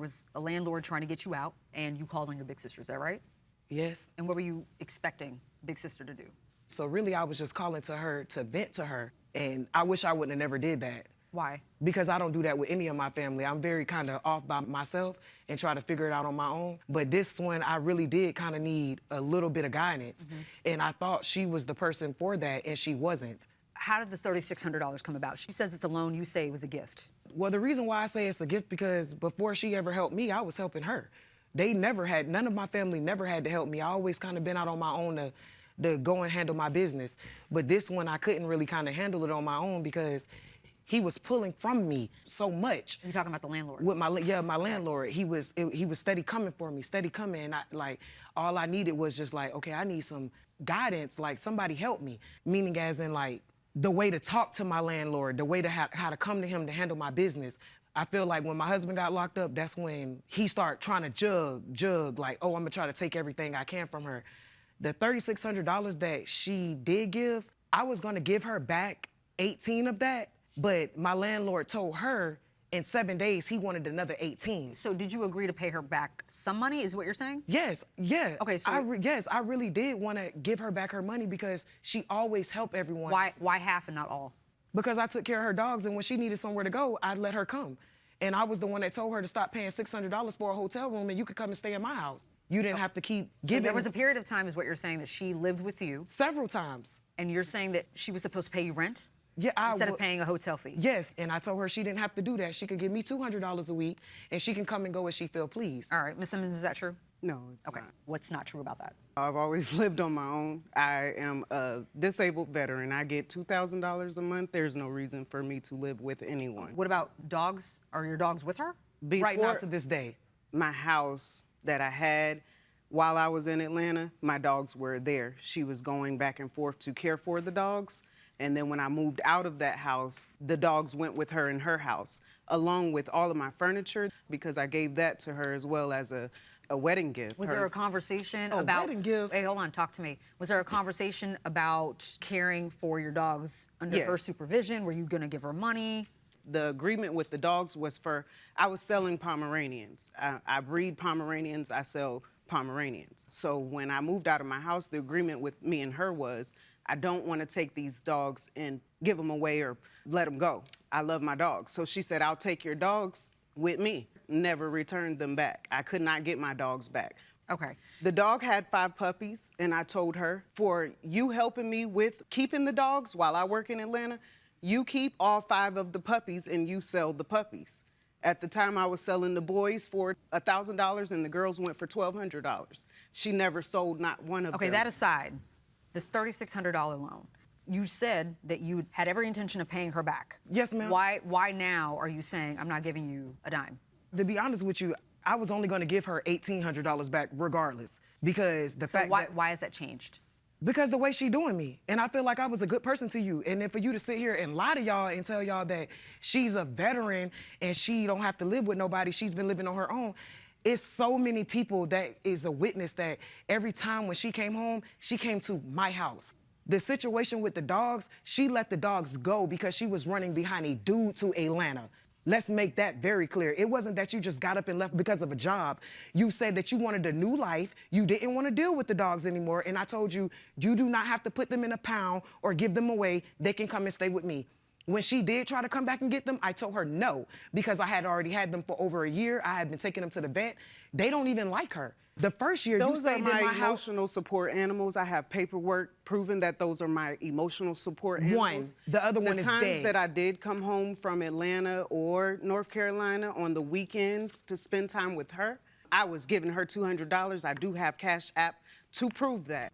was a landlord trying to get you out, and you called on your big sister. Is that right? Yes. And what were you expecting big sister to do? So really, I was just calling to her to vent to her, and I wish I wouldn't have never did that. Why? Because I don't do that with any of my family. I'm very kind of off by myself and try to figure it out on my own. But this one, I really did kind of need a little bit of guidance. And I thought she was the person for that, and she wasn't. How did the $3,600 come about? She says it's a loan, you say it was a gift. Well, the reason why I say it's a gift because before she ever helped me, I was helping her. None of my family never had to help me. I always kind of been out on my own to go and handle my business. But this one, I couldn't really kind of handle it on my own because he was pulling from me so much. You're talking about the landlord? With my landlord. He was steady coming for me, steady coming. And all I needed was just like, okay, I need some guidance, like somebody help me. Meaning as in like the way to talk to my landlord, the way to how to come to him to handle my business. I feel like when my husband got locked up, that's when he started trying to jug, like, oh, I'm gonna try to take everything I can from her. The $3,600 that she did give, I was gonna give her back 18 of that, but my landlord told her in 7 days he wanted another 18. So did you agree to pay her back some money, is what you're saying? Yes, yeah. Okay, so... Yes, I really did want to give her back her money because she always helped everyone. Why half and not all? Because I took care of her dogs, and when she needed somewhere to go, I'd let her come. And I was the one that told her to stop paying $600 for a hotel room and you could come and stay in my house. You didn't have to keep giving. So there was a period of time, is what you're saying, that she lived with you. Several times. And you're saying that she was supposed to pay you rent? Yeah, instead of paying a hotel fee? Yes, and I told her she didn't have to do that. She could give me $200 a week, and she can come and go as she feel pleased. All right, Ms. Simmons, is that true? No, it's not. Okay, what's not true about that? I've always lived on my own. I am a disabled veteran. I get $2,000 a month. There's no reason for me to live with anyone. What about dogs? Are your dogs with her? Right now to this day. My house that I had while I was in Atlanta, my dogs were there. She was going back and forth to care for the dogs. And then when I moved out of that house, the dogs went with her in her house, along with all of my furniture, because I gave that to her as well as a wedding gift. Was there a conversation about... A wedding gift? Hey, hold on, talk to me. Was there a conversation about caring for your dogs under her supervision? Were you gonna give her money? The agreement with the dogs was I was selling Pomeranians. I breed Pomeranians, I sell Pomeranians. So when I moved out of my house, the agreement with me and her was, I don't want to take these dogs and give them away or let them go. I love my dogs. So she said, I'll take your dogs with me. Never returned them back. I could not get my dogs back. Okay. The dog had 5 puppies, and I told her, for you helping me with keeping the dogs while I work in Atlanta, you keep all 5 of the puppies and you sell the puppies. At the time, I was selling the boys for $1,000 and the girls went for $1,200. She never sold not one of them. Okay, that aside, this $3,600 loan, you said that you had every intention of paying her back. Yes, ma'am. Why now are you saying, I'm not giving you a dime? To be honest with you, I was only going to give her $1,800 back regardless, because why has that changed? Because the way she doing me. And I feel like I was a good person to you. And then for you to sit here and lie to y'all and tell y'all that she's a veteran and she don't have to live with nobody, she's been living on her own. It's so many people that is a witness that every time when she came home, she came to my house. The situation with the dogs, she let the dogs go because she was running behind a dude to Atlanta. Let's make that very clear. It wasn't that you just got up and left because of a job. You said that you wanted a new life. You didn't want to deal with the dogs anymore. And I told you, you do not have to put them in a pound or give them away. They can come and stay with me. When she did try to come back and get them, I told her no, because I had already had them for over a year. I had been taking them to the vet. They don't even like her. The first year you stayed in my house. Those are my emotional support animals. I have paperwork proving that those are my emotional support animals. One. The other one is dead. The times that I did come home from Atlanta or North Carolina on the weekends to spend time with her, I was giving her $200. I do have Cash App to prove that.